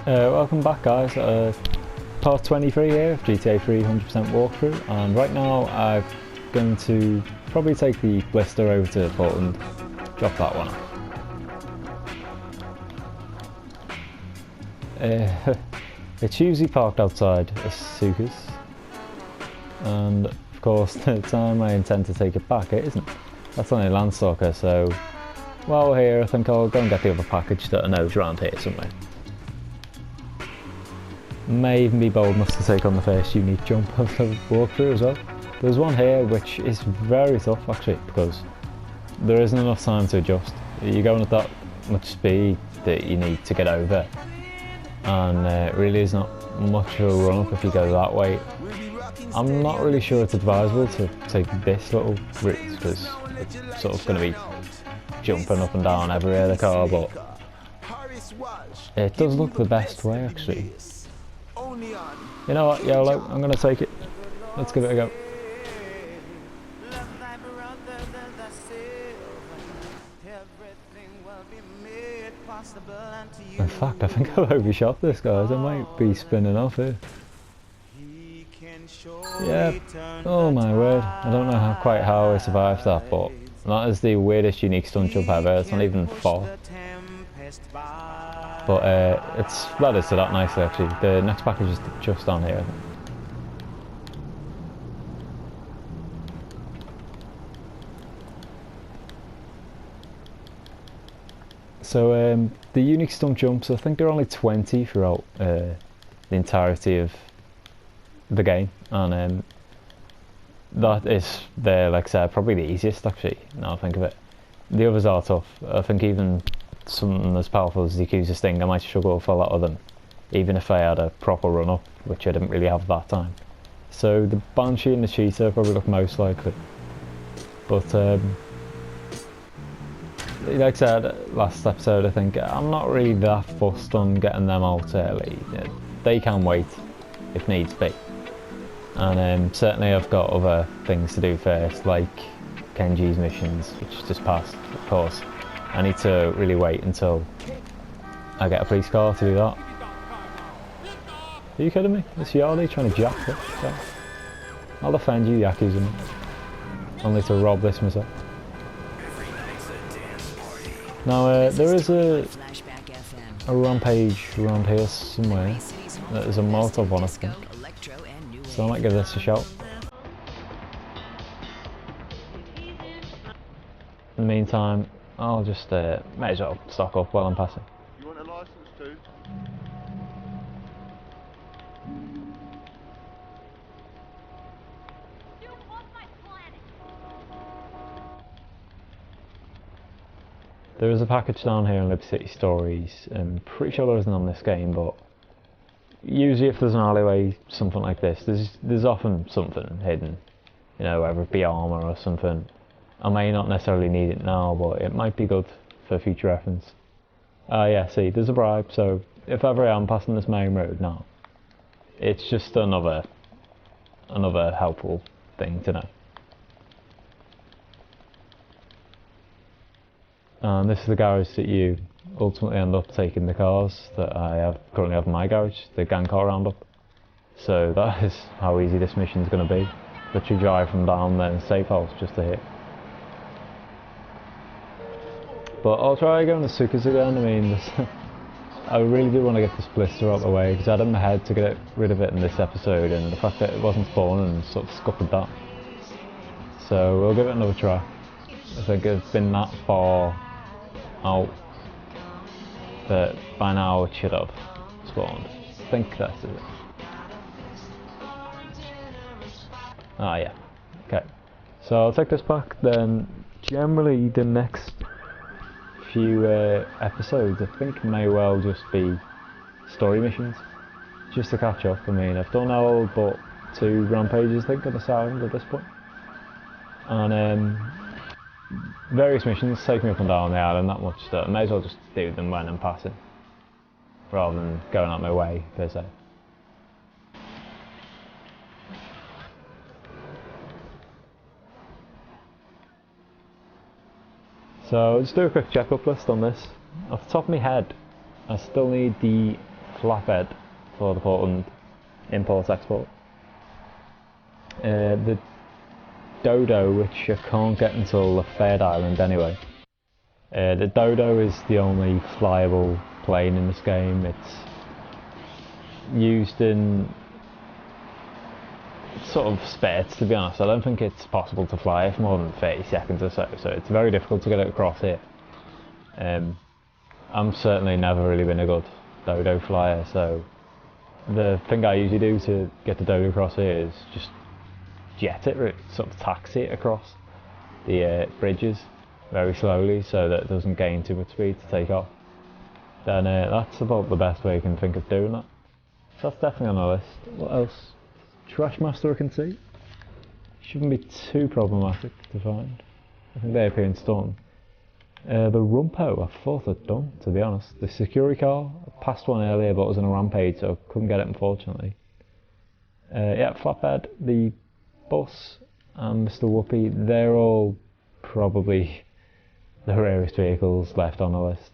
Welcome back, guys. Part 23 here of GTA 3 100% walkthrough, and right now I'm going to probably take the Blista over to Portland, drop that one off. It's usually parked outside a Sukas, and of course the time I intend to take it back it isn't. That's only a Landstalker, so while we're here I think I'll go and get the other package that I know is around here somewhere. May even be bold enough to take on the first unique jump of the walkthrough as well. There's one here which is very tough actually, because there isn't enough time to adjust. You're going at that much speed that you need to get over, and it really is not much of a run up if you go that way. I'm not really sure it's advisable to take this little route because it's sort of going to be jumping up and down everywhere the car, but it does look the best way actually. You know what, YOLO, I'm going to take it. Let's give it a go. In fact, I think I've overshot this, guys. I might be spinning off here. Yeah. Oh my word. I don't know quite how I survived that, but that is the weirdest unique stunt jump ever. It's not even fall. But it's led us to that nicely actually. The next package is just down here, I think. So the unique stunt jumps, I think there are only 20 throughout the entirety of the game, and that is, like I said, probably the easiest actually, now I think of it. The others are tough. I think even something as powerful as the Accuser's Sting, I might struggle for a lot of them, even if I had a proper run up, which I didn't really have that time. So the Banshee and the Cheetah probably look most likely. But like I said last episode, I think I'm not really that fussed on getting them out early. They can wait if needs be. And certainly I've got other things to do first, like Kenji's missions, which just passed, of course. I need to really wait until I get a police car to do that. Are you kidding me? It's Yardy trying to jack it. Yeah. I'll defend you, Yakuza. Only to rob this myself. Now there is a rampage around here somewhere. There's a Molotov one, I think. So I might give this a shot. In the meantime, I'll just may as well stock up while I'm passing. You want a license too? There is a package down here in Liberty City Stories. I'm pretty sure there isn't on this game, but usually if there's an alleyway, something like this, there's often something hidden. You know, whether it be armour or something. I may not necessarily need it now, but it might be good for future reference. Yeah, see, there's a bribe, so if ever I am passing this main road now, it's just another helpful thing to know. And this is the garage that you ultimately end up taking the cars that I currently have in my garage, the gang car roundup. So that is how easy this mission is going to be. Literally drive from down there and safe house just to hit. But I'll try going to Sukas again. I mean, I really do want to get this Blista out of the way because I had it in my head to get rid of it in this episode, and the fact that it wasn't spawning sort of scuppered that. So we'll give it another try. I think it's been that far out that by now it should have spawned. I think that's it. Ah yeah, okay. So I'll take this back, then generally the next few episodes I think may well just be story missions, just to catch up. I mean, I've done all but 2 rampages I think on the sound at this point. And various missions take me up and down the island that much that I may as well just do them when I'm passing, rather than going out my way per se. So let's do a quick checkup list on this. Off the top of my head, I still need the flatbed for the Portland import-export. The Dodo, which I can't get until the third island anyway. The Dodo is the only flyable plane in this game. It's used in sort of spurts, to be honest. I don't think it's possible to fly it for more than 30 seconds or so, so it's very difficult to get it across here. I'm certainly never really been a good Dodo flyer, so the thing I usually do to get the Dodo across here is just jet it, sort of taxi it across the bridges very slowly so that it doesn't gain too much speed to take off. Then that's about the best way I can think of doing that. So that's definitely on the list. What else? Trashmaster I can see. Shouldn't be too problematic to find. I think they appear in Storm. The Rumpo I thought I'd done, to be honest. The security car, I passed one earlier but I was on a rampage so I couldn't get it unfortunately. Yeah, flatbed, the bus and Mr. Whoopi, they're all probably the rarest vehicles left on the list,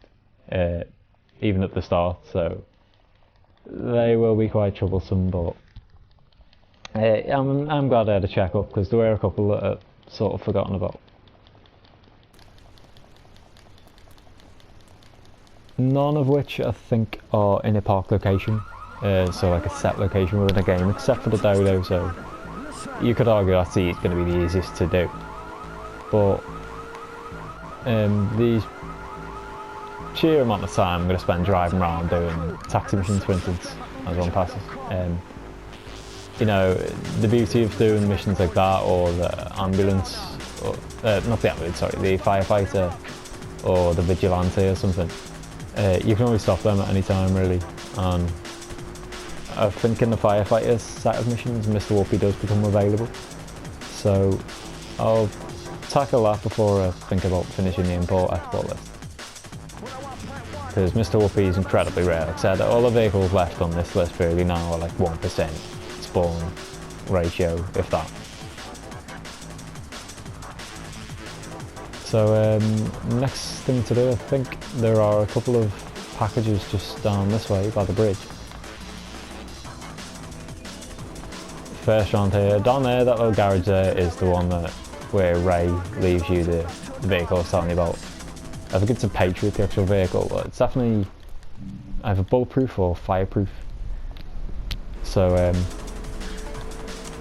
even at the start, so they will be quite troublesome, but I'm glad I had a check up because there were a couple that I've sort of forgotten about. None of which I think are in a park location, so like a set location within a game, except for the Dodo, so you could argue that's going to be the easiest to do. But these sheer amount of time I'm going to spend driving around doing taxi missions, for instance, as one passes. You know, the beauty of doing missions like that, or the ambulance, or not the ambulance, sorry, the firefighter, or the vigilante or something, you can always stop them at any time really. And I think in the firefighter set of missions, Mr. Whoopi does become available, so I'll tackle that before I think about finishing the import-export list. Because Mr. Whoopi is incredibly rare. Like I said, all the vehicles left on this list really now are like 1% spawn ratio, if that. So next thing to do, I think there are a couple of packages just down this way by the bridge. First round here, down there, that little garage there is the one where Ray leaves you the vehicle I was telling you about. I think it's a Patriot, the actual vehicle, but it's definitely either bulletproof or fireproof. So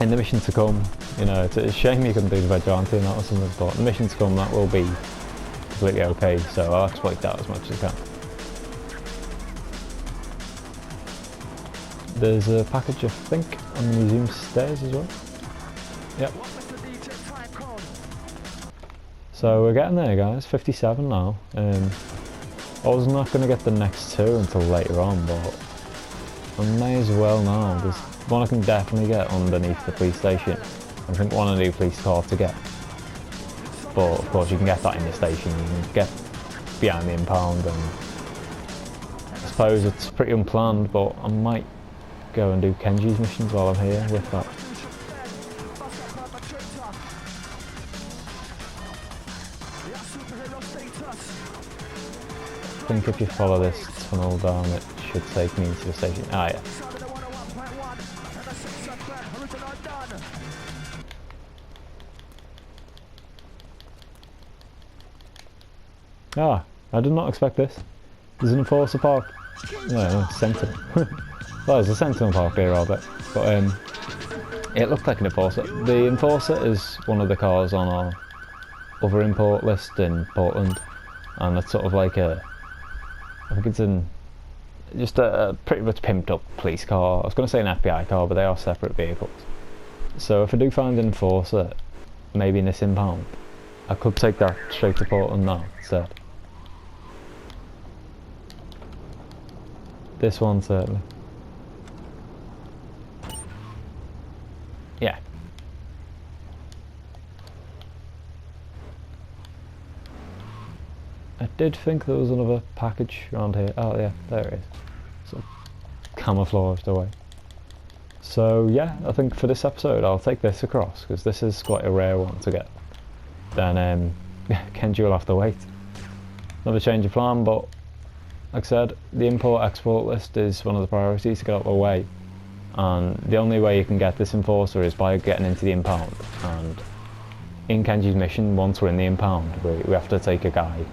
in the mission to come, you know, it's a shame you couldn't do the vigilante and that or something, but in the mission to come that will be completely okay, so I'll exploit that as much as I can. There's a package, I think, on the museum stairs as well. Yep. So we're getting there, guys. 57 now. I was not going to get the next two until later on, but I may as well now. There's one I can definitely get underneath the police station. I think one I need a police car to get. But of course you can get that in the station. You can get behind the impound, and I suppose it's pretty unplanned, but I might go and do Kenji's missions while I'm here with that. I think if you follow this tunnel down it should take me to the station. Ah yeah. Ah, I did not expect this. There's an Enforcer Park. No, Sentinel. Well, there's a Sentinel Park here, Robert. But it looked like an Enforcer. The Enforcer is one of the cars on our other import list in Portland, and it's sort of like a, I think it's just a pretty much pimped up police car. I was going to say an FBI car, but they are separate vehicles. So if I do find an Enforcer, maybe in this impound, I could take that straight to Portland now instead. This one certainly. Yeah. I did think there was another package around here. Oh yeah, there it is. Sort of camouflaged away. So yeah, I think for this episode I'll take this across, because this is quite a rare one to get. Then Kenji will have to wait. Another change of plan, but like I said, the import-export list is one of the priorities to get out of the way, and the only way you can get this enforcer is by getting into the impound. And in Kenji's mission, once we're in the impound, we have to take a guy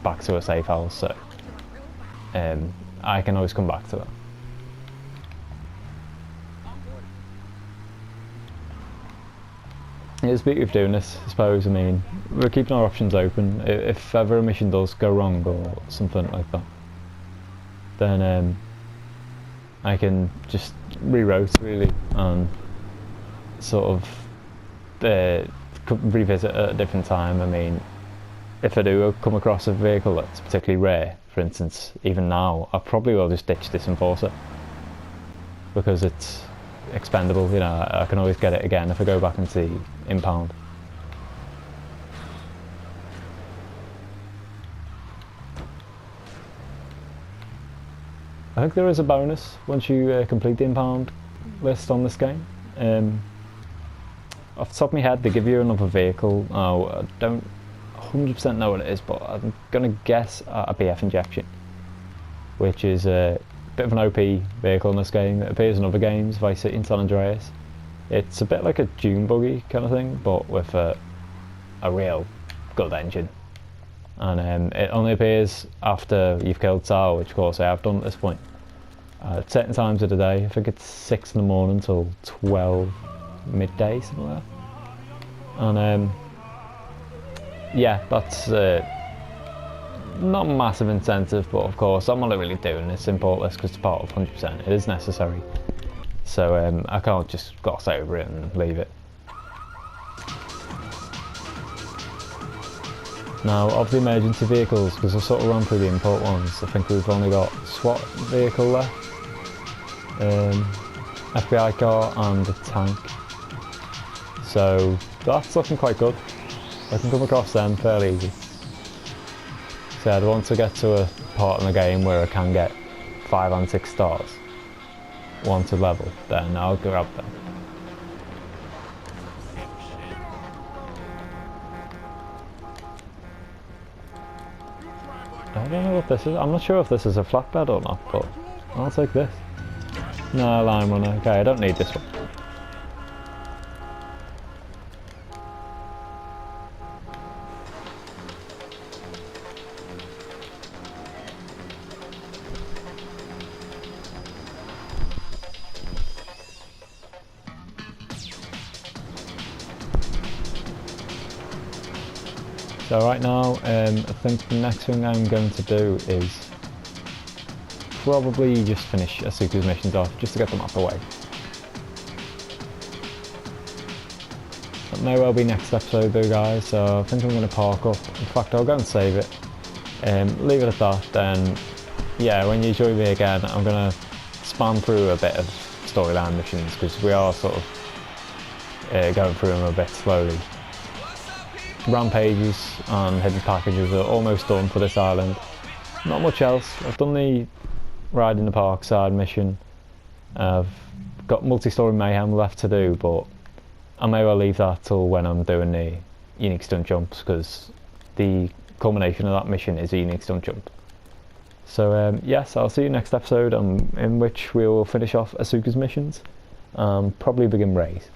back to a safe house, so I can always come back to that. It's the beauty of doing this, I suppose. I mean, we're keeping our options open. If ever a mission does go wrong or something like that, then I can just reroute really and sort of revisit at a different time. I mean, if I do come across a vehicle that's particularly rare, for instance, even now, I probably will just ditch this enforcer because it's expendable. You know, I can always get it again if I go back into the impound. I think there is a bonus once you complete the impound list on this game. Off the top of my head, they give you another vehicle. Oh, I don't 100% know what it is, but I'm gonna guess a BF injection, which is a bit of an OP vehicle in this game. It appears in other games, Vice City and San Andreas. It's a bit like a dune buggy kind of thing, but with a real good engine. And it only appears after you've killed Tao, which of course I have done at this point. At certain times of the day, I think it's 6 in the morning till 12 midday, something like that. And yeah, that's not a massive incentive, but of course I'm not really doing this import list because it's part of 100%. It is necessary, so I can't just gloss over it and leave it. Now, of the emergency vehicles, because I've sort of run through the import ones, I think we've only got SWAT vehicle left, FBI car and a tank, so that's looking quite good. I can come across them fairly easy. So I'd want to get to a part in the game where I can get 5 and 6 stars, wanted level, then I'll grab them. I don't know what this is. I'm not sure if this is a flatbed or not, but I'll take this. No, line runner. Okay, I don't need this one. So right now, I think the next thing I'm going to do is probably just finish Asuka's missions off, just to get them out of the way. That may well be next episode though, guys, so I think I'm going to park up. In fact, I'll go and save it, leave it at that. Then yeah, when you join me again, I'm going to spam through a bit of storyline missions, because we are sort of going through them a bit slowly. Rampages and hidden packages are almost done for this island. Not much else. I've done the ride in the park side mission. I've got multi-story mayhem left to do, but I may well leave that till when I'm doing the unique stunt jumps, because the culmination of that mission is a unique stunt jump. So yes, I'll see you next episode, in which we will finish off Asuka's missions and probably begin Ray's.